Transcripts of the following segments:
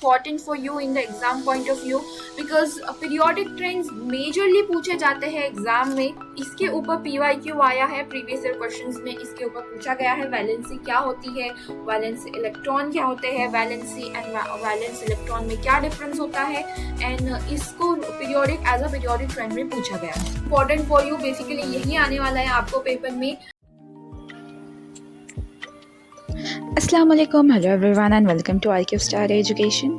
important for you in the exam point of view because periodic trends majorly पूछे जाते हैं exam में. इसके ऊपर PYQ आया है प्रीवियस ईयर क्वेश्चंस में. इसके ऊपर पूछा गया है वैलेंसी क्या होती है, वैलेंस इलेक्ट्रॉन क्या होते हैं, वैलेंसी एंड वैलेंस इलेक्ट्रॉन में क्या डिफरेंस होता है, एंड इसको periodic as a periodic trend में पूछा गया है. इंपॉर्टेंट फॉर यू बेसिकली यही आने वाला है आपको पेपर में. Assalamu alaikum, hello everyone and welcome to IQ Star Education.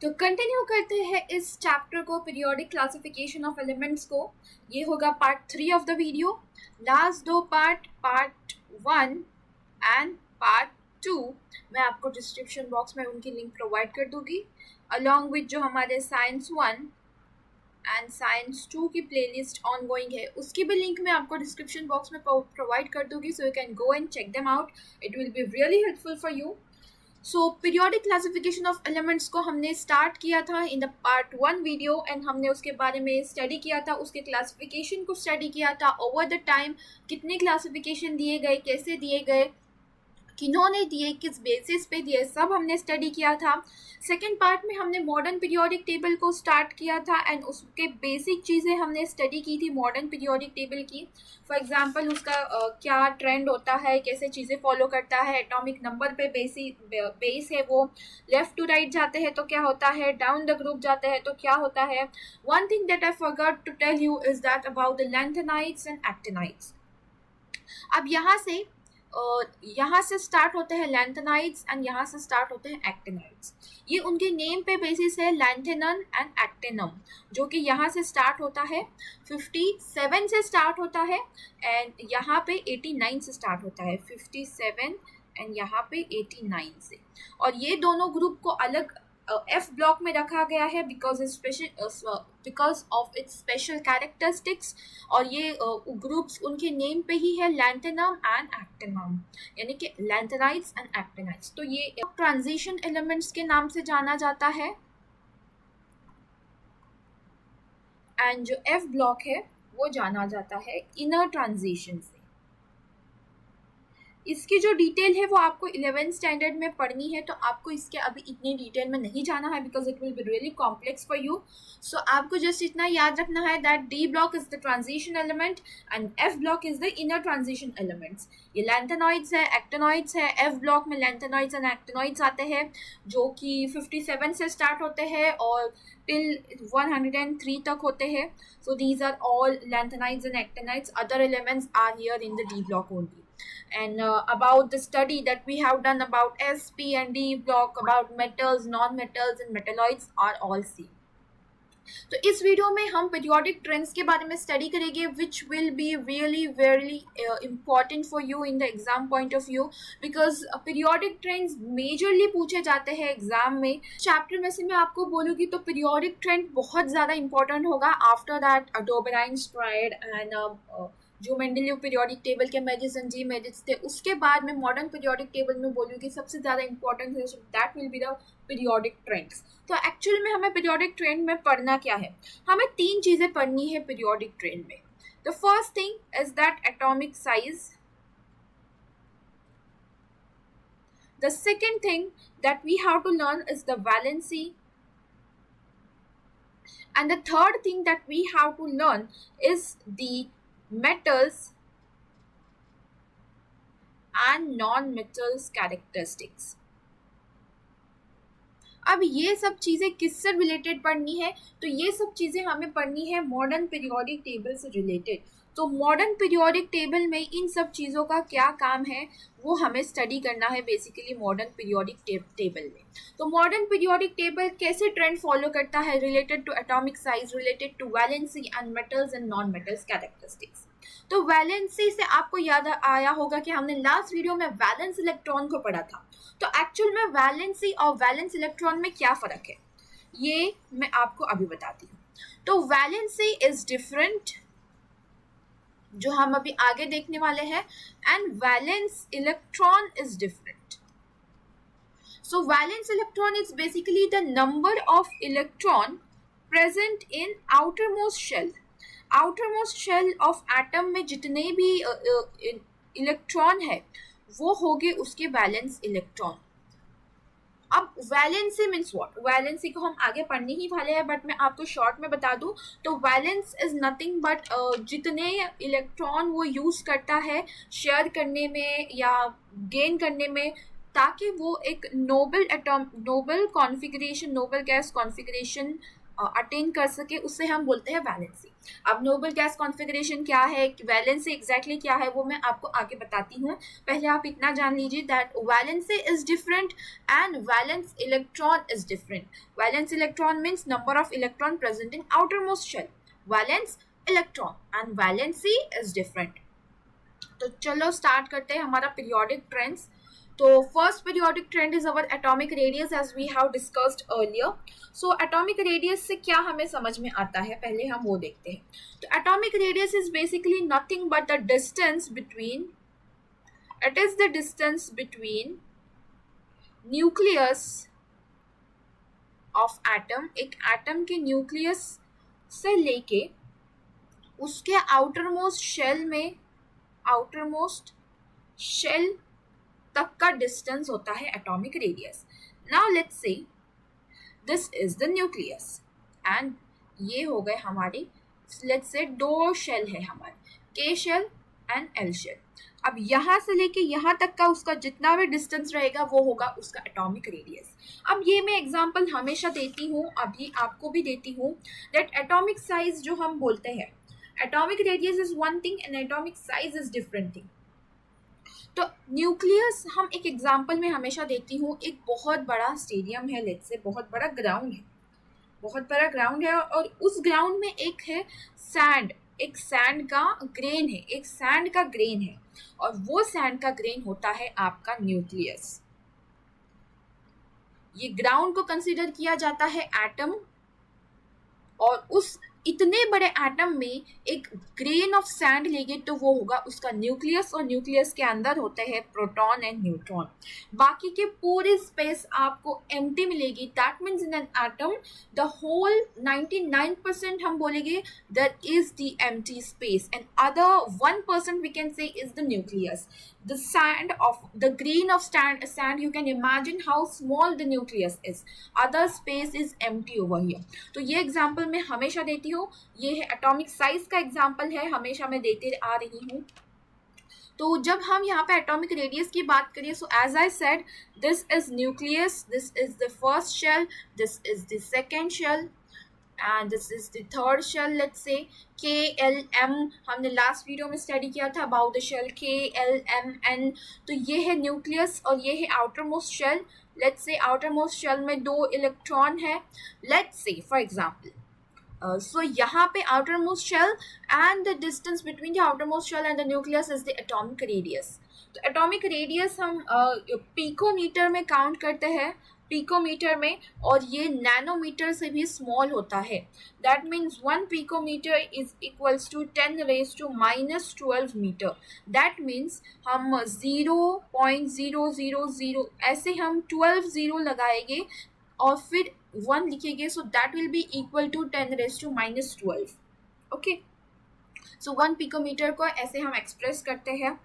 तो कंटिन्यू करते हैं इस चैप्टर को, पीरियोडिक क्लासिफिकेशन ऑफ एलिमेंट्स को. ये होगा part 3 of the video. Last दो पार्ट 1 एंड पार्ट 2 मैं आपको डिस्क्रिप्शन बॉक्स में उनकी लिंक प्रोवाइड कर दूंगी अलॉन्ग विथ जो हमारे साइंस 1 एंड साइंस 2 की प्लेलिस्ट ऑनगोइंग है उसकी भी लिंक मैं आपको डिस्क्रिप्शन बॉक्स में प्रोवाइड कर दूंगी, so you can go and check them out. It will be really helpful for you. So periodic classification of elements को हमने स्टार्ट किया था in the part 1 video and हमने उसके बारे में स्टडी किया था, उसके क्लासिफिकेशन को स्टडी किया था. ओवर द टाइम कितने क्लासिफिकेशन दिए गए, कैसे दिए गए, किन्होंने दिए, किस बेसिस पे दिए, सब हमने स्टडी किया था. सेकेंड पार्ट में हमने मॉडर्न पीरियोडिक टेबल को स्टार्ट किया था एंड उसके बेसिक चीज़ें हमने स्टडी की थी मॉडर्न पीरियोडिक टेबल की. फॉर एग्जांपल उसका क्या ट्रेंड होता है, कैसे चीज़ें फॉलो करता है, एटॉमिक नंबर पे बेस है वो, लेफ्ट टू राइट जाते हैं तो क्या होता है, डाउन द ग्रुप जाते हैं तो क्या होता है. One thing that I forgot to tell you is that about the lanthanides and actinides. अब यहाँ से स्टार्ट होते हैं लैंथेनाइड्स एंड यहाँ से स्टार्ट होते हैं एक्टिनाइड्स. ये उनके नेम पे बेसिस है, लैंथेनन एंड एक्टिनम, जो कि यहाँ से स्टार्ट होता है 57 से स्टार्ट होता है एंड यहाँ पे 89 से स्टार्ट होता है. 57 एंड यहाँ पे 89 से. और ये दोनों ग्रुप को अलग F ब्लॉक में रखा गया है because of its special characteristics. और ये ग्रुप्स उनके नेम पे ही है, लैंथेनम एंड एक्टिनम, यानी कि लैंथेनाइड्स एंड एक्टिनाइड्स. तो ये ट्रांजिशन एलिमेंट्स के नाम से जाना जाता है एंड जो F ब्लॉक है वो जाना जाता है इनर ट्रांजिशन से. इसकी जो डिटेल है वो आपको 11th स्टैंडर्ड में पढ़नी है, तो आपको इसके अभी इतनी डिटेल में नहीं जाना है because it will be really complex for you. So आपको जस्ट इतना याद रखना है that D block is the transition element and F block is the inner transition elements. ये लैंथेनॉइड्स है, एक्टिनॉइड्स है. F ब्लॉक में लैंथेनॉइड्स एंड एक्टिनॉइड्स आते हैं जो कि 57 से स्टार्ट होते हैं और टिल 103 तक होते हैं. So these are all lanthanoids and actinoids. Other elements are here in the D block only. And about the study that we have done about S, P and D block, about metals, non-metals and metalloids are all same. तो इस video में हम periodic trends के बारे में study करेंगे which will be really very important for you in the exam point of view because periodic trends majorly पूछे जाते हैं एग्जाम में. चैप्टर में से मैं आपको बोलूँगी तो पीरियोडिक ट्रेंड बहुत ज़्यादा इंपॉर्टेंट होगा. आफ्टर दैट डोबेराइन्स ट्रायड एंड जो मेंडलीव पीरियोडिक टेबल के मेरिट्स एंड डीमेरिट्स थे, उसके बाद में मॉडर्न पीरियोडिक टेबल में बोलूँगी सबसे ज़्यादा इंपॉर्टेंट है, that will be the periodic trends. तो एक्चुअल में हमें पीरियोडिक ट्रेंड में पढ़ना क्या है, हमें 3 चीज़ें पढ़नी है पीरियोडिक ट्रेंड में. The first thing is that atomic size. The second thing that we have to learn is the valency. And the third thing that we have to learn is the metals and non-metals characteristics. अब ये सब चीज़ें किससे related पढ़नी है, तो ये सब चीज़ें हमें पढ़नी है मॉडर्न पीरियोडिक टेबल से रिलेटेड. तो मॉडर्न पीरियोडिक टेबल में इन सब चीज़ों का क्या काम है वो हमें स्टडी करना है बेसिकली मॉडर्न पीरियोडिक टेबल में. तो मॉडर्न पीरियोडिक टेबल कैसे ट्रेंड फॉलो करता है related to atomic size, related to valency and metals and non metals characteristics. तो वैलेंसी से आपको याद आया होगा कि हमने लास्ट वीडियो में वैलेंस इलेक्ट्रॉन को पढ़ा था. तो एक्चुअल में वैलेंसी और वैलेंस इलेक्ट्रॉन में क्या फ़र्क है ये मैं आपको अभी बताती हूँ. तो वैलेंसी इज डिफरेंट, जो हम अभी आगे देखने वाले हैं, and valence electron is different. So valence electron is basically the number of electron present in outermost shell. Outermost shell of atom में जितने भी इलेक्ट्रॉन है वो होंगे उसके valence electron. Valency means what, valency को हम आगे पढ़ने ही वाले हैं, बट मैं आपको शॉर्ट में बता दूं तो वैलेंस इज नथिंग बट जितने इलेक्ट्रॉन वो यूज करता है शेयर करने में या गेन करने में, ताकि वो एक noble configuration, noble gas configuration attain कर सके, उससे हम बोलते हैं वैलेंसी। अब नोबल गैस कॉन्फ़िगरेशन क्या है, वैलेंसी एग्जैक्टली क्या है, वो मैं आपको आगे बताती हूँ। पहले आप इतना जान लीजिए that valency is different and valence electron is different. Valence electron means number of electron present in outer most shell, valence electron and valency is different. तो चलो स्टार्ट करते हैं हमारा पीरियोडिक ट्रेंड्स। तो first periodic trend is our atomic radius as we have discussed earlier. So atomic radius से क्या हमें समझ में आता है, पहले हम वो देखते हैं। तो atomic radius is basically nothing but the distance between, it is the distance between nucleus of atom, एक एटम के न्यूक्लियस से लेके उसके आउटर मोस्ट शेल में, आउटर मोस्ट शेल तक का डिस्टेंस होता है atomic radius. Now let's say this is the nucleus and ये हो गए हमारे, लेट्स से दो शेल है हमारे, के शेल एंड एल शेल। अब यहाँ से लेके यहाँ तक का उसका जितना भी डिस्टेंस रहेगा वो होगा उसका एटॉमिक रेडियस। अब ये मैं एग्जांपल हमेशा देती हूँ, अभी आपको भी देती हूँ, दैट एटॉमिक साइज जो हम बोलते हैं, atomic radius is one thing and atomic size is different thing. तो न्यूक्लियस हम एक एग्जांपल में हमेशा देती हूँ, एक बहुत बड़ा स्टेडियम है, लेट्स से बहुत बड़ा ग्राउंड है, बहुत बड़ा ग्राउंड है, और उस ग्राउंड में एक है सैंड, एक सैंड का ग्रेन है, एक सैंड का ग्रेन है, और वो सैंड का ग्रेन होता है आपका न्यूक्लियस। ये ग्राउंड को कंसीडर किया जाता है एटम, और उस इतने बड़े एटम में एक ग्रेन ऑफ सैंड लेंगे तो वो होगा उसका न्यूक्लियस, और न्यूक्लियस के अंदर होते हैं प्रोटॉन एंड न्यूट्रॉन। बाकी के पूरी स्पेस आपको एम्प्टी मिलेगी, that means in an atom the whole 99% हम बोलेंगे that is the empty space, and other 1% we can say is the nucleus. The sand of the grain of sand, you can imagine how small the nucleus is, other space is empty over here। तो ये example मैं हमेशा देती हूँ, ये है atomic size का example है, हमेशा मैं देते आ रही हूँ। तो जब हम यहाँ पे एटॉमिक रेडियस की बात करें, so as I said this is nucleus, this is the first shell, this is the second shell and this is the third shell, let's say KLM, हमने लास्ट वीडियो में स्टडी किया था about the shell KLMN। तो ये है nucleus और ये है outer most shell. Let's say outer most shell में 2 इलेक्ट्रॉन है, let's say for example, so यहाँ पे outer most shell and the distance between the outer most shell and the nucleus is the atomic radius. तो atomic radius हम picometre में count करते हैं, picometre में, और ये नैनोमीटर से भी स्मॉल होता है। That means 1 picometre is equals to 10⁻⁻12 metre. That means हम 0.000 ऐसे हम 12 जीरो लगाएंगे और फिर 1 लिखेंगे, so that will be equal to 10⁻⁻12। Okay, so 1 picometer को ऐसे हम एक्सप्रेस करते हैं।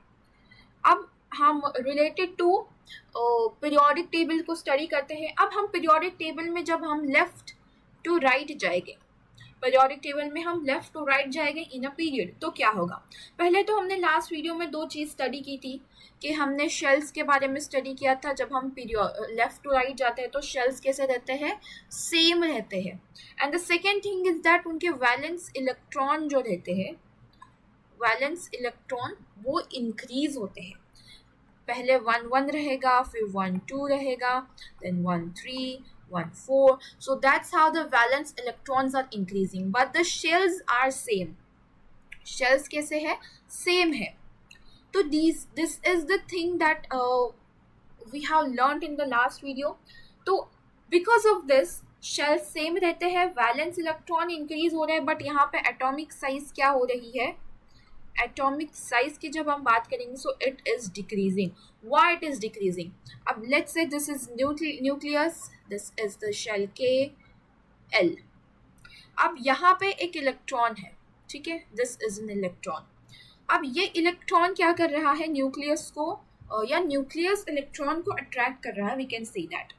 अब हम रिलेटेड टू पीरियोडिक टेबल को स्टडी करते हैं। अब हम पीरियोडिक टेबल में जब हम लेफ्ट टू राइट जाएंगे, पीरियोडिक टेबल में हम लेफ्ट टू राइट जाएंगे इन अ पीरियड, तो क्या होगा। पहले तो हमने लास्ट वीडियो में 2 चीज़ स्टडी की थी कि हमने शेल्स के बारे में स्टडी किया था। जब हम लेफ्ट टू राइट जाते हैं तो शेल्स कैसे रहते हैं, सेम रहते हैं। And the second thing is that उनके वैलेंस इलेक्ट्रॉन जो रहते हैं, वैलेंस इलेक्ट्रॉन वो इंक्रीज होते हैं। पहले 1 रहेगा, फिर 1 2 रहेगा, then 1 3 1 4, so that's how the valence electrons are increasing, but the shells are same। shells कैसे है, same है। तो this is the thing that we have learned in the last video। तो because of this shells same रहते हैं, valence electron increase हो रहे हैं, बट यहाँ पे एटॉमिक साइज क्या हो रही है, एटॉमिक साइज की जब हम बात करेंगे, so it is decreasing. Why it is decreasing, अब let's say this is nucleus, this is the shell KL। अब यहाँ पे एक इलेक्ट्रॉन है, ठीक है, दिस इज एन इलेक्ट्रॉन। अब ये इलेक्ट्रॉन क्या कर रहा है, न्यूक्लियस को या न्यूक्लियस इलेक्ट्रॉन को अट्रैक्ट कर रहा है, we can see that.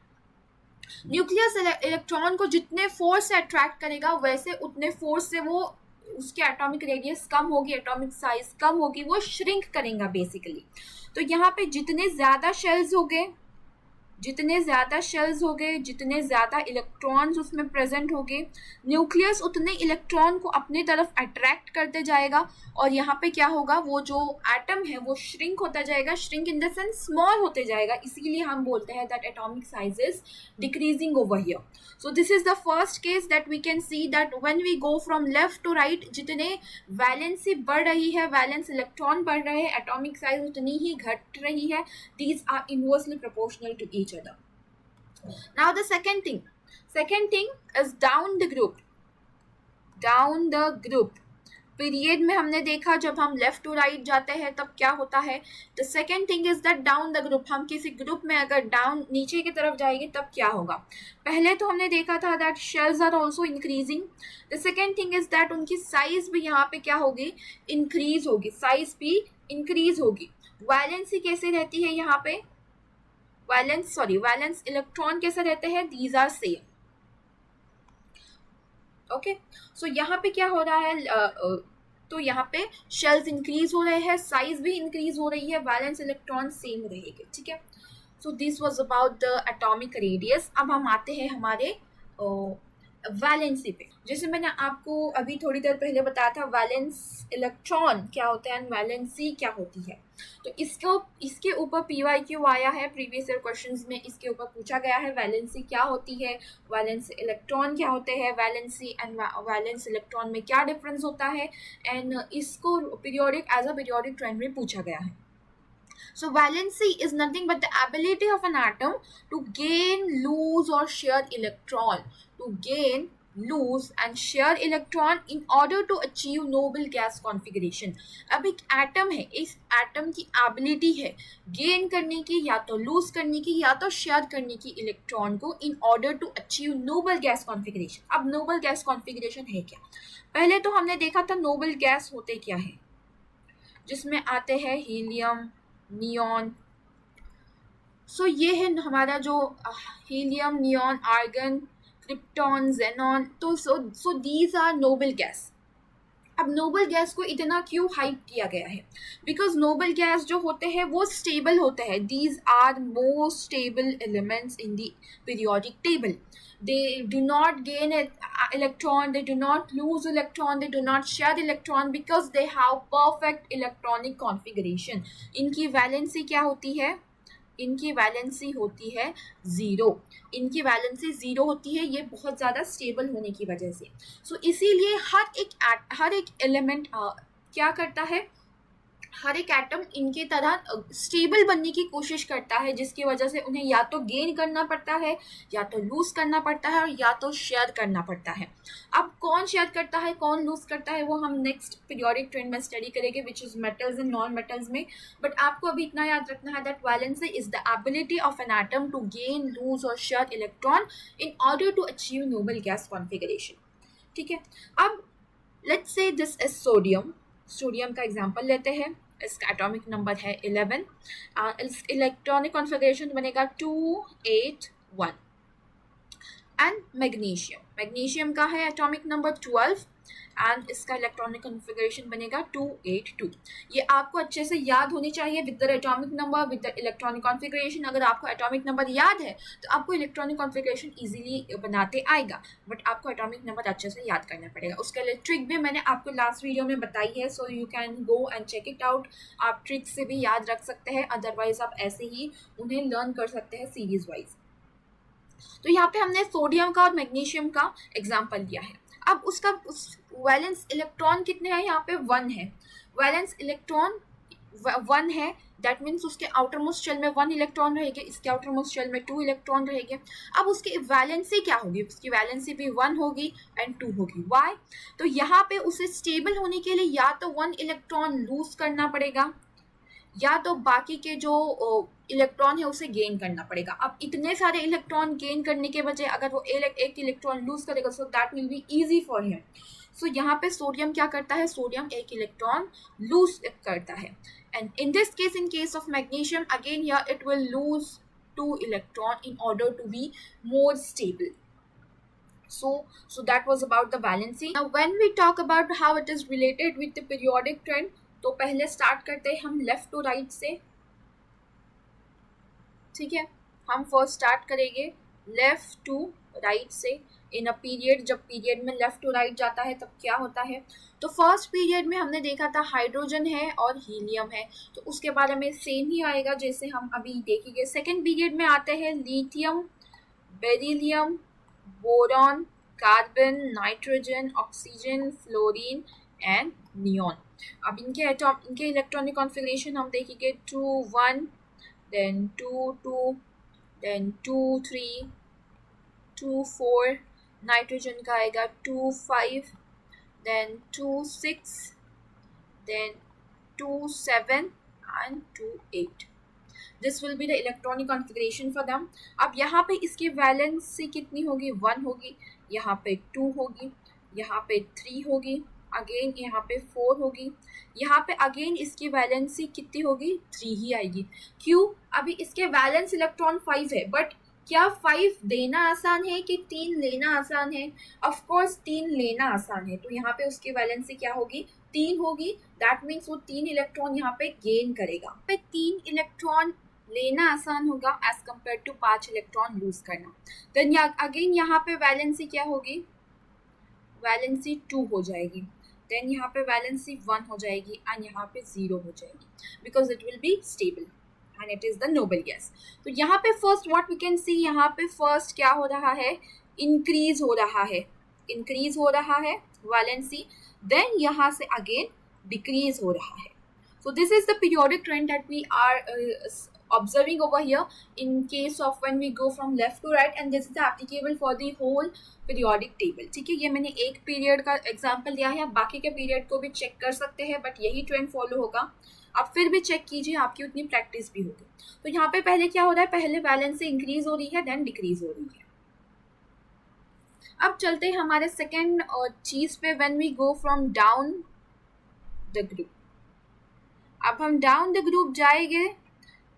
Nucleus electron को जितने फोर्स से अट्रैक्ट करेगा वैसे उतने फोर्स से वो उसके एटॉमिक रेडियस कम होगी, एटॉमिक साइज कम होगी, वो श्रिंक करेगा बेसिकली। तो यहाँ पे जितने ज़्यादा शेल्स हो गए, जितने ज़्यादा इलेक्ट्रॉन्स उसमें प्रेजेंट होंगे, न्यूक्लियस उतने इलेक्ट्रॉन को अपने तरफ अट्रैक्ट करते जाएगा और यहाँ पे क्या होगा, वो जो एटम है वो श्रिंक होता जाएगा, shrink in the sense small होते जाएगा। इसीलिए हम बोलते हैं that atomic size is decreasing over here. So this is the first case that we can see that when we go from left to right, जितने valency बढ़ रही है, वैलेंस इलेक्ट्रॉन बढ़ रहे हैं, एटॉमिक साइज उतनी ही घट रही है। These are inversely proportional to each other. Now the second thing is down the group. Period में हमने देखा जब हम लेफ्ट टू राइट जाते हैं तब क्या होता है। The second thing is that down the group, हम किसी ग्रुप में अगर डाउन नीचे की तरफ जाएंगे तब क्या होगा। पहले तो हमने देखा था that shells are also increasing. The second thing is that उनकी साइज भी यहाँ पे क्या होगी, इंक्रीज होगी, साइज भी इंक्रीज होगी। वैलेंसी कैसे रहती है यहाँ पे, वैलेंस इलेक्ट्रॉन कैसे रहते हैं, दीज आर सेम। ओके, सो यहाँ पे क्या हो रहा है, तो यहाँ पे शेल्स इंक्रीज हो रहे हैं, साइज भी इंक्रीज हो रही है, वैलेंस इलेक्ट्रॉन सेम रहेंगे। ठीक है, so this was about the atomic radius. अब हम आते हैं हमारे वैलेंसी पे। जैसे मैंने आपको अभी थोड़ी देर पहले बताया था वैलेंस इलेक्ट्रॉन क्या होता है एंड वैलेंसी क्या होती है। तो इसके ऊपर PYQ आया है, प्रीवियस ईयर क्वेश्चंस में इसके ऊपर पूछा गया है वैलेंसी क्या होती है, वैलेंस इलेक्ट्रॉन क्या होते हैं, वैलेंसी एंड वैलेंस इलेक्ट्रॉन में क्या डिफरेंस होता है, एंड इसको एज अ पीरियोडिक ट्रेंड में पूछा गया है। So valency is nothing but the ability of an atom to gain, lose or share electron. To gain, lose and share electron in order to achieve noble gas configuration. अब एक atom है, इस atom की ability है gain करने की, या तो लूज करने की, या तो शेयर करने की इलेक्ट्रॉन को in order to achieve noble gas configuration. अब नोबल गैस कॉन्फ़िगरेशन है क्या, पहले तो हमने देखा था नोबल गैस होते क्या है, जिसमें आते हैं हीलियम, नियॉन। सो ये है हमारा जो helium, neon, argon, krypton, xenon. तो so these are noble gas. अब नोबल गैस को इतना क्यों हाइप किया गया है, बिकॉज नोबल गैस जो होते हैं वो स्टेबल होते हैं। These are most stable elements in the periodic table. They do not gain electron, they do not lose electron, they do not share electron because they have perfect electronic configuration. इनकी valency क्या होती है, इनकी valency होती है zero. इनकी valency zero होती है, ये बहुत ज़्यादा स्टेबल होने की वजह से। सो इसीलिए हर एक एलिमेंट क्या करता है, हर एक एटम इनके तरह स्टेबल बनने की कोशिश करता है, जिसकी वजह से उन्हें या तो गेन करना पड़ता है, या तो लूज करना पड़ता है, और या तो शेयर करना पड़ता है। अब कौन शेयर करता है, कौन लूज करता है, वो हम नेक्स्ट पीरियोडिक ट्रेंड में स्टडी करेंगे, which is metals and non metals में। बट आपको अभी इतना याद रखना है that valency is the ability of an atom to gain, lose or share electron in order to achieve noble gas configuration. ठीक है, अब let's say this is sodium. Sodium का एग्जाम्पल लेते हैं, इसका एटॉमिक नंबर है 11, इस इलेक्ट्रॉनिक कॉन्फ़िगरेशन बनेगा 281। एंड मैग्नीशियम का है एटॉमिक नंबर 12 एंड इसका इलेक्ट्रॉनिक कॉन्फ़िगरेशन बनेगा 282। ये आपको अच्छे से याद होनी चाहिए with the atomic number, with the electronic configuration. अगर आपको एटॉमिक नंबर याद है तो आपको इलेक्ट्रॉनिक कॉन्फ़िगरेशन इजीली बनाते आएगा, बट आपको एटॉमिक नंबर अच्छे से याद करना पड़ेगा। उसके लिए ट्रिक भी मैंने आपको लास्ट वीडियो में बताई है, so you can go and check it out. आप ट्रिक से भी याद रख सकते हैं, अदरवाइज आप ऐसे ही उन्हें लर्न कर सकते हैं सीरीज वाइज। तो यहाँ पे हमने सोडियम का और मैग्नीशियम का एग्जाम्पल लिया है। अब उसका वैलेंस इलेक्ट्रॉन कितने हैं, यहाँ पे 1 है। वैलेंस इलेक्ट्रॉन 1 है, दैट मीन्स उसके आउटर मोस्ट शेल में 1 इलेक्ट्रॉन रहेंगे, इसके आउटर मोस्ट शेल में 2 इलेक्ट्रॉन रहेंगे। अब उसकी वैलेंसी क्या होगी, उसकी वैलेंसी भी 1 होगी एंड 2 होगी। वाई, तो यहाँ पे उसे स्टेबल होने के लिए या तो 1 इलेक्ट्रॉन लूज करना पड़ेगा, या तो बाकी के जो इलेक्ट्रॉन है उसे गेन करना पड़ेगा। अब इतने सारे इलेक्ट्रॉन गेन करने के बजाय अगर वो एक इलेक्ट्रॉन लूज करेगा, so that will be easy for him. So यहाँ पे सोडियम क्या करता है, सोडियम एक इलेक्ट्रॉन लूज करता है। And in this case, in case of magnesium, again here it will lose 2 electron in order to be more stable. So that was about the valency. Now when we talk about how it is related with the periodic trend, तो पहले start करते हैं हम left to right से. ठीक है, हम first start करेंगे लेफ्ट टू राइट से. इन अ पीरियड, जब पीरियड में लेफ्ट टू राइट जाता है तब क्या होता है. तो फर्स्ट पीरियड में हमने देखा था हाइड्रोजन है और हीलियम है, तो उसके बारे में सेम ही आएगा जैसे हम अभी देखेंगे. सेकेंड पीरियड में आते हैं lithium, beryllium, boron, carbon, nitrogen, oxygen, fluorine and neon. अब इनके इलेक्ट्रॉनिक कॉन्फ़िगरेशन हम देखेंगे 2 1, then 2 2, then 2 3, 2 4, नाइट्रोजन का आएगा 2 5, then 2 6, then 2 7 and 2 8. This will be the electronic configuration for them. अब यहाँ पे इसकी वैलेंसी कितनी होगी, 1 होगी, यहाँ पे 2 होगी, यहाँ पे 3 होगी, अगेन यहाँ पे 4 होगी, यहाँ पे अगेन इसकी वैलेंसी कितनी होगी, 3 ही आएगी. क्यों? अभी इसके वैलेंस इलेक्ट्रॉन 5 है, बट क्या 5 देना आसान है कि 3 लेना आसान है? ऑफ कोर्स 3 लेना आसान है, तो यहाँ पे उसकी वैलेंसी क्या होगी, 3 होगी. दैट मीन्स वो 3 इलेक्ट्रॉन यहाँ पे गेन करेगा. पे 3 इलेक्ट्रॉन लेना आसान होगा as compare to 5 electron lose करना. देन अगेन यहाँ पे वैलेंसी क्या होगी, वैलेंसी 2 हो जाएगी. देन यहाँ पे वैलेंसी 1 हो जाएगी एंड यहाँ पे 0 हो जाएगी, because it will be stable and it is the noble gas. तो यहाँ पे first what we can see, यहाँ पे फर्स्ट क्या हो रहा है, इंक्रीज हो रहा है, इंक्रीज हो रहा है वैलेंसी. देन यहाँ से अगेन डिक्रीज हो रहा है. So this is the periodic trend that we are observing over here in case of when we go from left to right, and this is applicable for the whole periodic table. ठीक है, ये मैंने एक period का example दिया है, आप बाकी के पीरियड को भी चेक कर सकते हैं, बट यही ट्रेंड फॉलो होगा. आप फिर भी चेक कीजिए, आपकी उतनी प्रैक्टिस भी होगी. तो यहाँ पे पहले क्या हो रहा है, पहले वैलेंसी इंक्रीज हो रही है, देन डिक्रीज हो रही है. अब चलते हैं हमारे सेकेंड चीज पे, when we go from down the group. अब हम डाउन द ग्रुप जाएंगे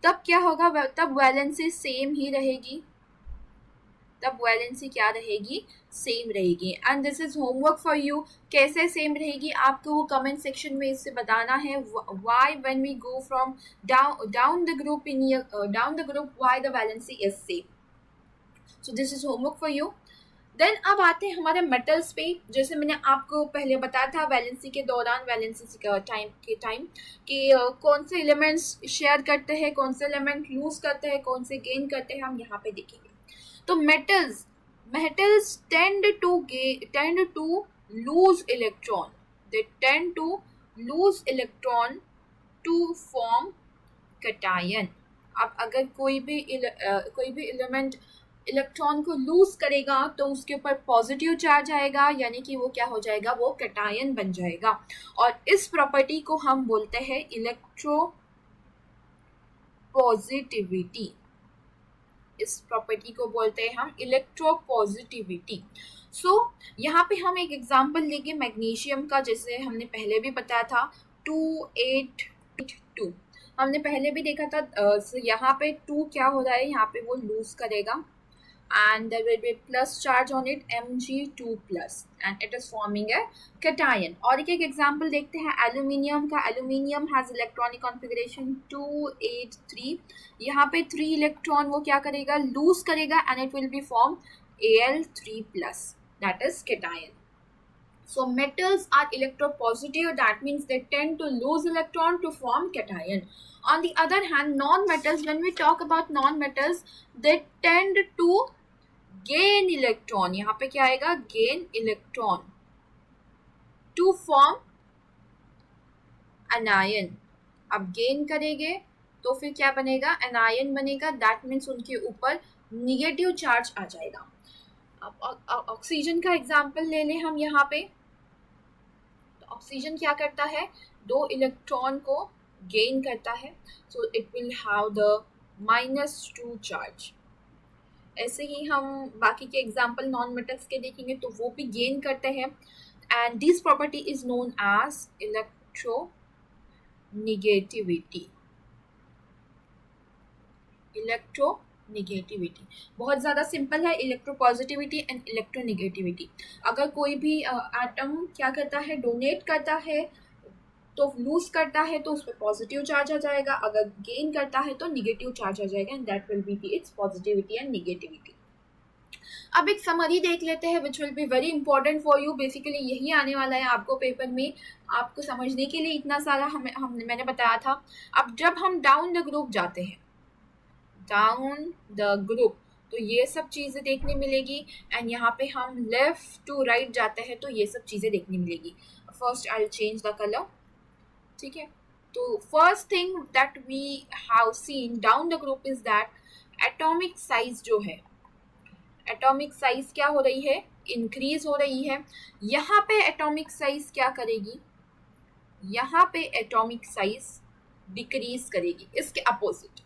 तब क्या होगा, तब वैलेंसी सेम ही रहेगी, तब वैलेंसी क्या रहेगी, सेम रहेगी. And this is homework for you. कैसे सेम रहेगी आपको वो कमेंट सेक्शन में इससे बताना है. Why when we go from down the group in down the group, why the valency is same. So this is homework for you. Then अब आते हैं हमारे मेटल्स पे. जैसे मैंने आपको पहले बताया था वैलेंसी के दौरान, वैलेंसी टाइम कि कौन से एलिमेंट्स शेयर करते हैं, कौन से एलिमेंट लूज करते हैं, कौन से गेन करते हैं, हम यहाँ पे देखेंगे. तो metals tend to lose electron, they tend to lose electron to form cation. अब अगर कोई भी एलिमेंट इलेक्ट्रॉन को लूज करेगा तो उसके ऊपर पॉजिटिव चार्ज आएगा, यानी कि वो क्या हो जाएगा, वो कैटायन बन जाएगा. और इस प्रॉपर्टी को हम बोलते हैं इलेक्ट्रोपॉजिटिविटी. इस प्रॉपर्टी को बोलते हैं हम इलेक्ट्रोपॉजिटिविटी. सो यहाँ पे हम एक एग्जांपल लेंगे मैग्नीशियम का, जैसे हमने पहले भी बताया था 2882. हमने पहले भी देखा था. यहाँ पे 2 क्या हो रहा है, यहाँ पे वो लूज करेगा and there will be plus charge on it, Mg2 plus, and it is forming a cation. और एक एग्जांपल देखते हैं एल्यूमिनियम का. Aluminium has electronic configuration 283. यहाँ पे 3 इलेक्ट्रॉन वो क्या करेगा, लूज करेगा and it will B form Al3 plus, that is cation. So metals are electropositive, that means they tend to lose electron to form cation. On the other hand, non-metals, when we talk about non-metals, they tend to gain electron. यहाँ पे क्या आएगा, gain electron to form anion. अब gain करेंगे तो फिर क्या बनेगा, anion बनेगा. that means उनके ऊपर निगेटिव चार्ज आ जाएगा. अब ऑक्सीजन का एग्जाम्पल ले लें हम यहाँ पे. तो ऑक्सीजन क्या करता है, 2 इलेक्ट्रॉन को गेन करता है, so it will have the -2 charge. ऐसे ही हम बाकी के एग्जाम्पल नॉन मेटल्स के देखेंगे तो वो भी गेन करते हैं. And this property is known as electronegativity. Negativity. बहुत ज़्यादा सिंपल है, इलेक्ट्रोपॉजिटिविटी एंड इलेक्ट्रोनेगेटिविटी। अगर कोई भी एटम क्या करता है, डोनेट करता है तो लूज करता है तो उस पर पॉजिटिव चार्ज आ जाएगा, अगर गेन करता है तो निगेटिव चार्ज आ जाएगा, and that will B it's positivity and negativity. अब एक समरी देख लेते हैं which will be very important for you. Basically यही आने वाला है आपको पेपर में, आपको समझने के लिए इतना सारा मैंने बताया था। अब जब हम डाउन द ग्रुप जाते हैं, डाउन द ग्रुप, तो ये सब चीज़ें देखने मिलेगी, एंड यहाँ पे हम लेफ्ट टू राइट जाते हैं तो ये सब चीज़ें देखने मिलेगी। First I will change the colour, ठीक है। तो first thing that we have seen down the group is that atomic size जो है, एटॉमिक साइज क्या हो रही है, इंक्रीज हो रही है। यहाँ पे एटॉमिक साइज क्या करेगी, यहाँ पे एटॉमिक साइज डिक्रीज करेगी, इसके opposite.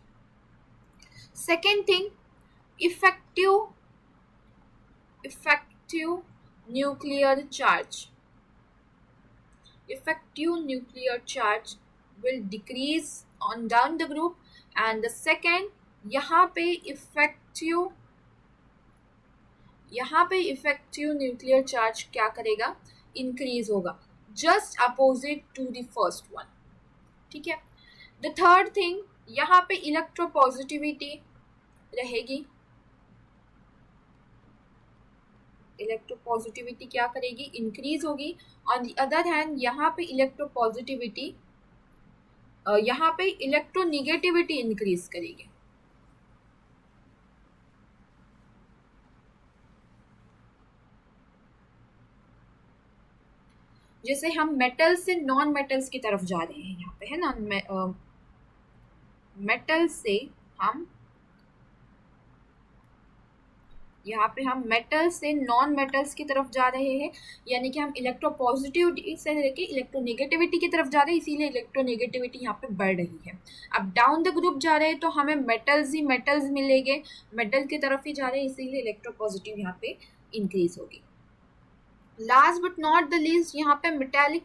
Second thing, effective nuclear charge, effective nuclear charge will decrease on down the group, and the second, यहाँ पे इफेक्टिव न्यूक्लियर चार्ज क्या करेगा, इंक्रीज होगा, just opposite to the first one, ठीक है। The third thing, यहाँ पे electropositivity रहेगी, इलेक्ट्रोपॉजिटिविटी क्या करेगी, इंक्रीज होगी। ऑन द अदर हैंड यहाँ पे इलेक्ट्रोपॉजिटिविटी, यहाँ पे इलेक्ट्रोनेगेटिविटी इंक्रीज करेगी। जैसे हम मेटल से नॉन मेटल्स की तरफ जा रहे हैं, यहाँ पे है ना, मेटल से हम यहाँ पे हम मेटल से नॉन मेटल्स की तरफ जा रहे हैं, यानी कि हम इलेक्ट्रोपॉजिटिविटी से लेके इलेक्ट्रोनेगेटिविटी की तरफ जा रहे हैं, इसीलिए इलेक्ट्रोनेगेटिविटी यहाँ पे बढ़ रही है। अब डाउन द ग्रुप जा रहे हैं तो हमें मेटल्स मिलेंगे, मेटल की तरफ ही जा रहे हैं, इसीलिए इलेक्ट्रोपॉजिटिव यहाँ पे इंक्रीज होगी। Last but not the least, यहाँ पे मेटेलिक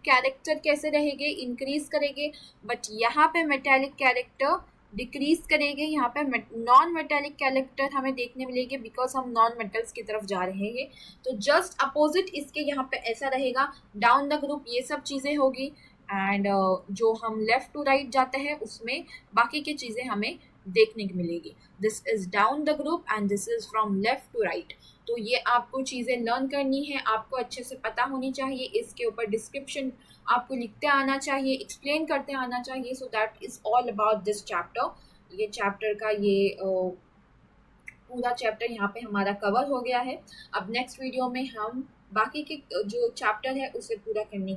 कैरेक्टर कैसे रहेंगे, इंक्रीज करेंगे, बट यहाँ पे मेटेलिक कैरेक्टर डिक्रीज करेंगे। यहाँ पे नॉन मेटेलिक कैरेक्टर हमें देखने मिलेंगे बिकॉज हम नॉन मेटल्स की तरफ जा रहे हैं। तो जस्ट अपोजिट इसके यहाँ पे ऐसा रहेगा, डाउन द ग्रुप ये सब चीज़ें होगी, एंड जो हम लेफ्ट टू राइट जाते हैं उसमें बाकी की चीज़ें हमें देखने को मिलेगी। This is down the group and this is from left to right. तो ये आपको चीज़ें लर्न करनी है, आपको अच्छे से पता होनी चाहिए, इसके ऊपर डिस्क्रिप्शन आपको लिखते आना चाहिए, एक्सप्लेन करते आना चाहिए। So that is all about this chapter. ये चैप्टर का ये पूरा चैप्टर यहाँ पे हमारा कवर हो गया है। अब नेक्स्ट वीडियो में हम बाकी के जो चैप्टर है उसे पूरा करने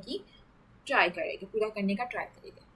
का ट्राई करेंगे।